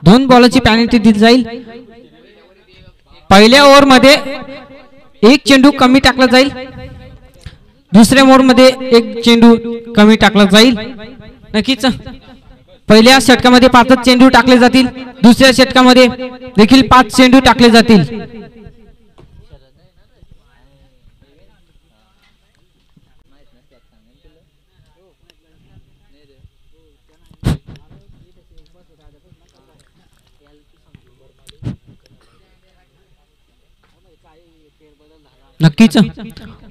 दोन बॉलची पेनल्टी दिली जाईल। पहिल्या ओव्हर मध्ये एक चेंडू कमी टाकला जाईल, दुसऱ्या ओव्हर मध्ये एक चेंडू कमी टाकला जाईल। नक्कीच पहिल्या षटकामध्ये 5 चेंडू टाकले जातील, दुसऱ्या षटकामध्ये देखील 5 चेंडू टाकले जातील। नक्कीच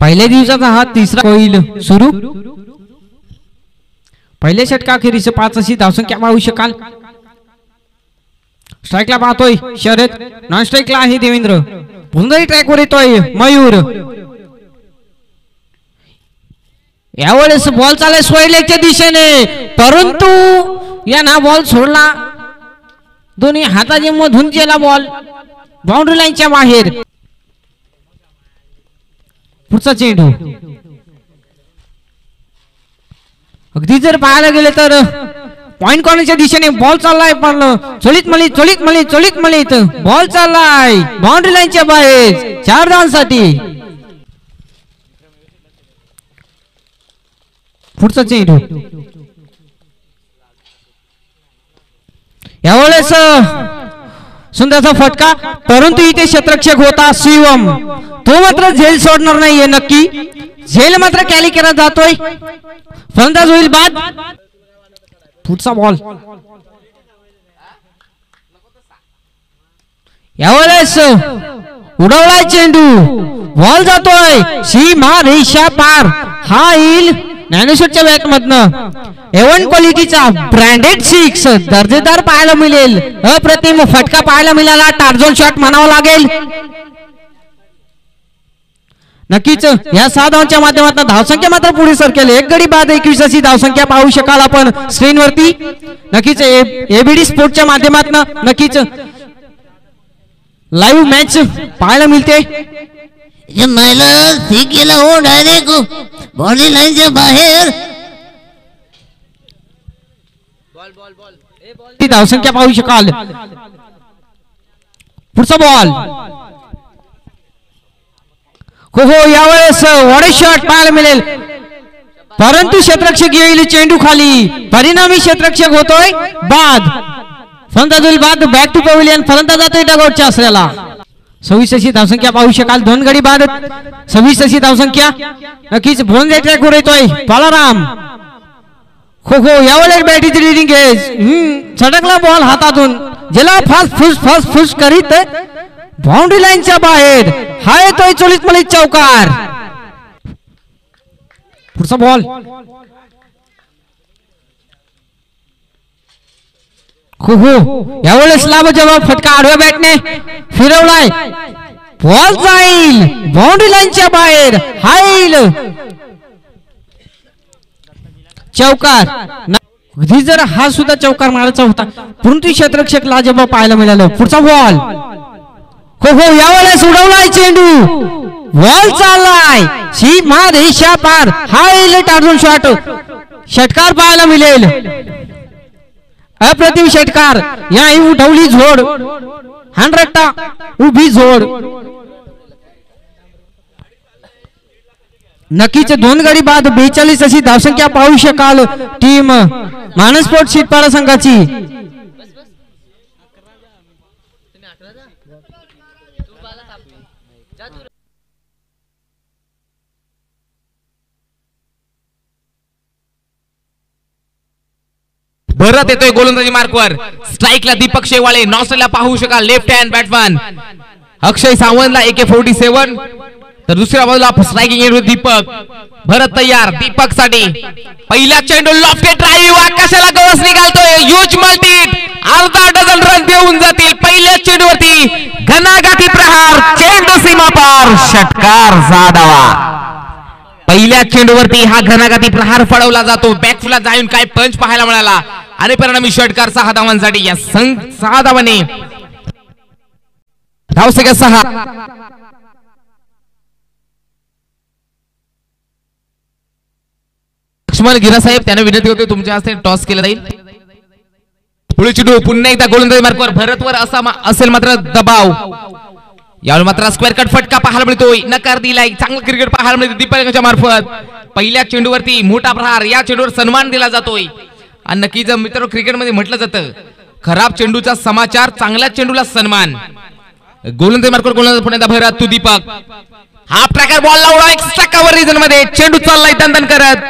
पहिल्या दिवसाचा हा तिसरा होईल सुरू। पहिल्या षटकाखेरीस 5 अशी धावसंख्या पाहू शकाल। स्ट्राइकला पाहतोय शरद, नॉन स्ट्राइकला आहे देवेंद्र, पुन्हा ट्रॅकवर येतोय मयूर। यावेळेस बॉल चाललाय सोयलेच्या दिशेने, परंतु याना बॉल सोडला, दोन्ही हाताचे मधून गेला बॉल बाउंड्री लाईनच्या बाहेर। पुढचा चेंडू अगदी जर पाहायला गेले तर पॉइंट कॉर्नरच्या दिशेने बॉल चाललाय, पण चोलीत मलित बॉल चाललाय बाउंड्री लाईनच्या बाहेर 4 धावांसाठी। पुढचा चेंडू यावेळेस सुंदरचा फटका, परंतु इथे क्षेत्ररक्षक होता शिवम, तो मात्र झेल सोडणार नाहीये। नक्की झेल मात्र कॅली केला जातोय, फलंदाज होईल बाद। पुढचा बॉल यावेळेस उडवलाय चेंडू, बॉल जातोय सीमा रेषा पार। हा येईल ज्ञानेश्वरच्या बॅट मधनं एवन क्वालिटीचा ब्रँडेड 6 दर्जेदार पाहायला मिळेल। अप्रतिम फटका पाहायला मिळाला, टार्झन शॉट म्हणावं लागेल। नक्कीच या 6 धावांच्या माध्यमातून धावसंख्या मात्र पुढे सरकेल। एक गडी बाद 21 अशी धावसंख्या पाहू शकाल आपण स्क्रीन वरती। नक्कीच एबीडी स्पोर्टच्या माध्यमातून नक्कीच लाईव्ह मॅच पाहायला मिळते। गेला हो डायरेक्ट बॉडी लाईनच्या बाहेर। ती धावसंख्या पाहू शकाल। पुढचा बॉल हो यावेळेस वॉडे शॉट पाहायला मिळेल, परंतु क्षेत्ररक्षक येईल चेंडू खाली, परिणामी क्षेत्ररक्षक होतोय बाद। फलंदाज बाद, बॅक टू पॅव्हिलियन, फलंदाज जातोय डगआउटच्या आसऱ्याला। 26 अशी धावसंख्या पाहू शकाल, 2 गडी बाद 26 अशी धावसंख्या। नक्कीच भोंगे ट्रॅकवर येतोय बालाराम। हो यावेळेस बॅटीची रीडिंग आहे, झटकला बॉल हातातून, ज्याला फास्ट फुस करीत बाउंड्री लाईनच्या बाहेर। हा येतोय चोलीत मलित चौकार। पुढचा बॉल हो यावेळेस लाभ जवाब फटका आडव्या बॅटने फिरवलाय, बॉल जाईल बाउंड्री लाईनच्या बाहेर। हा येईल चौकार। अगदी जर हा सुद्धा चौकार मारायचा होता, परंतु क्षेत्ररक्षक लाजवाब पाहायला मिळालं। पुढचा बॉल हो यावेळेस उडवलाय चेंडू, बॉल चाललाय सीमा रेषा पार। हा येईल टार्झन शॉट, षटकार पाहायला मिळेल, अप्रतिम षटकार। या उठवली झोड, 100 उभी झोड। नक्कीच 2 गडी बाद 42 अशी धावसंख्या पाहू शकाल टीम मानस्पोर्ट शिटपाडा संघाची। भरत येतोय गोलंदाजी मार्कवर, स्ट्राइकला दीपक शेवाळे, नॉस्ट्रेला पाहू शकाल लेफ्ट हँड बॅट्समन अक्षय सावंतला AK-47, तर दुसऱ्या बाजूला स्ट्राइकिंग एंड दीपक। भरत तयार दीपक साठी, पहिला चेंडू लॉफ्टेड ड्राइव्ह, आकाशाला गवस निघालतोय, ह्यूज मल्टी, अर्धा डझन रन देऊन जातील। पहिल्या चेंडूवरती घणाघाती प्रहार, चेंडू सीमा पार, षटकार जाधवा। पहिल्या चेंडूवरती हा घणाघाती प्रहार फळवला जातो, बॅकफुला जाऊन काय पंच पाहायला मिळाला आणि परिणामी षटकार 6 धावांसाठी। या 6 धावांनी धावसंख्या 6। लक्ष्मण गिरा साहेब त्यांना विनंती करतो तुमच्या हस्ते टॉस केला जाईल। पुढे चेंडू पुन्हा एकदा गोलंदाजी मार्कवर भरतवर असेल मात्र दबाव. यावेळी मात्र स्क्वेअर कट फटका पाहायला मिळतोय. नकार दिलाय. चांगलं क्रिकेट पाहायला मिळते दीपकच्या मार्फत. पहिल्या चेंडूवरती मोठा प्रहार. या चेंडूवर सन्मान दिला जातोय. आणि नक्कीच मित्रांनो क्रिकेटमध्ये म्हटलं जातं खराब चेंडूचा समाचार, चांगल्या चेंडूला सन्मान. गोलंदाजी मार्कवर गोलंदाज पुन्हा एकदा Bharat to Deepak. Half tracker ball लावला एक्स्ट्रा कव्हर रिजन मध्ये. चेंडू चाललाय दणदण करत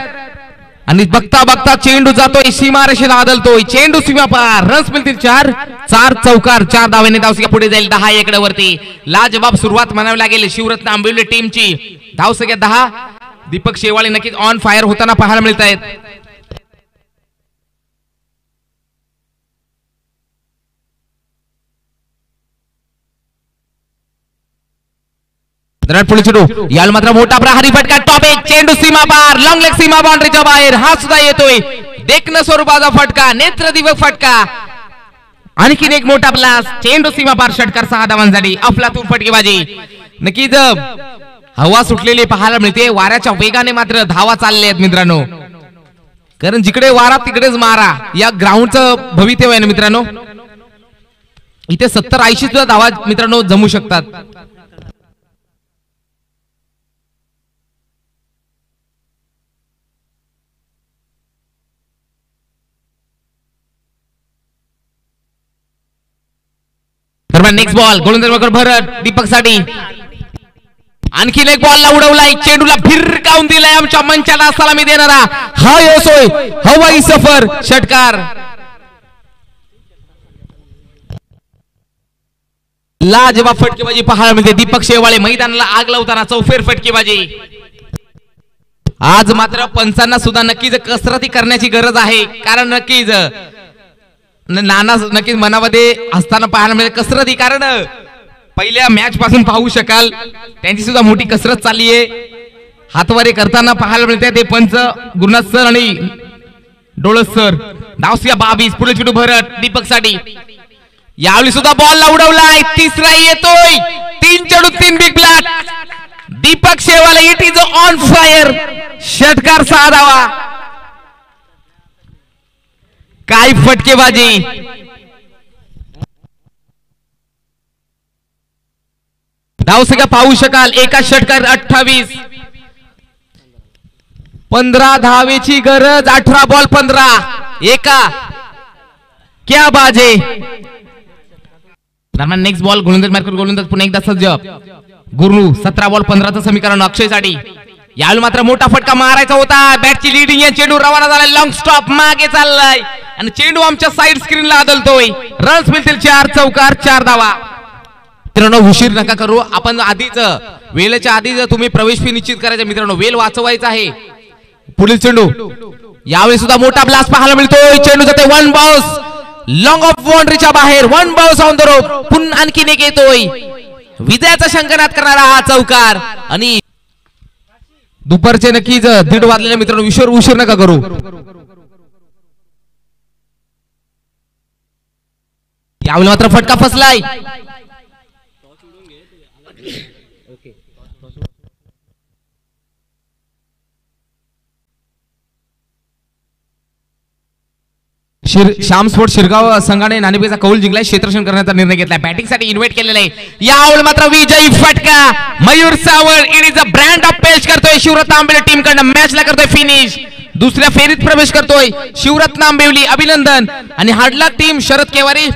आणि बघता बघता चेंडू जातोय सीमारेषेला आदलतोय. चेंडू सीमा पार. रन्स मिळतील 4. 4 चौकार 4 धावेने धावसंख्या पुढे जाईल 10-1 वरती. लाजबाब सुरुवात म्हणावी लागेल शिवरत्न आंबिवली टीमची. धावसंख्या 10. दीपक शेवाळे नक्कीच ऑन फायर होताना पाहायला मिळत आहेत. पुढे चेंडू याल मात्र मोठा प्रहारी फटका. टॉप एक चेंडू सीमा पार. लॉंग लेग सीमा बाउंड्रीच्या बाहेर. हा सुद्धा येतोय. देखणं स्वरूपाचा फटका. नेत्रदिवक फटका. आणखीन एक मोठा ब्लास्ट. चेंडू सीमा पार. षटकार 6 धावांसाठी. अफलातून फटकेबाजी. नक्कीच हवा सुटलेली पाहायला मिळते. वाऱ्याच्या वेगाने मात्र धावा चालले आहेत मित्रांनो. कारण जिकडे वारा तिकडेच मारा या ग्राउंडचं भवितव्य आहे ना मित्रांनो. इथे 70-80 सुद्धा धावा मित्रांनो जमू शकतात. नेक्स्ट बॉल गोलंदाज भरत दीपक साठी. आणखीन एक बॉलला उडवलाय. चेंडूला भिरकावून दिलाय. आमच्या मंचाला सलामी देणारा हा योसोय हवाई सफर. षटकार. लाजवाब फटकेबाजी पाहायला मिळते. दीपक शेवाळे मैदानाला आग लावताना चौफेर फटकेबाजी. आज मात्र पंचांना सुद्धा नक्कीच कसरती करण्याची गरज आहे. कारण नक्कीच नाना नक्कीच मनामध्ये असताना पाहायला मिळेल कसरती. कारण पहिल्या मॅच पासून पाहू शकाल त्यांची सुद्धा मोठी कसरत चालली आहे. हातवारे करताना पाहायला मिळते ते पंच गुरुनाथ सर आणि डोळस सर. धावसंख्या 22. पुढे चेंडू भरत दीपक साठी. यावेळी सुद्धा बॉलला उडवलाय. तिसरा येतोय. 3 चेंडू 3 big black. Deepak Shewale it is on fire. षटकार 6 धावा. काय फटकेबाजी. धावसंख्या पाहू शकाल एका षटकार 28. 15 धावेची गरज. 18 बॉल 15 एका. क्या बाजे. नेक्स्ट बॉल गोलंदाज मार्कवर गोलंदाज पुन्हा एकदा सज्ज. गुरु 17 बॉल 15चं समीकरण अक्षय साठी. यावेळी मात्र मोठा फटका मारायचा होता. बॅटची लीडिंग आहे. चेंडू रवाना झालाय. लॉंग स्टॉप मागे चाललाय आणि चेंडू आमच्या साइड स्क्रीनला आदलतोय. रन्स मिळतील 4 चौकार 4 धावा. मित्रांनो उशीर नका करू. आपण आधीच वेळेच्या आधीच तुम्ही प्रवेश फी निश्चित करायचा मित्रांनो. वेळ वाचवायचा आहे. पुढील चेंडू यावेळी सुद्धा मोठा ब्लास्ट पाहायला मिळतोय. चेंडू जाते 1 बाउन्स लॉंग ऑफ बाउंड्रीच्या बाहेर. 1 बाउन्स ऑन द रोप. पुन्हा आणखीन एक येतोय. विजयाचा शंखनाद करणारा हा चौकार. आणि दुपारचे नक्कीच 1:30 वाजलेले मित्रांनो उशीर नका करू. यावेळी मात्र फटका फसलाय. श्याम स्पोर्ट शिरगाव संघाने नाणेफेकीचा कौल जिंकलाय. क्षेत्ररक्षण करण्याचा निर्णय घेतलाय. बॅटिंग साठी इन्व्हाइट केलेला आहे. यावेळी मात्र विजयी फटका. Mayur Sawal it is a brand of पेश करतोय शिवरत्न आंबिवली टीम कडनं. मॅचला करतोय फिनिश. दुसऱ्या फेरीत प्रवेश करतोय शिवरत्न आंबिवली. अभिनंदन. आणि हाडला टीम शरद केवारी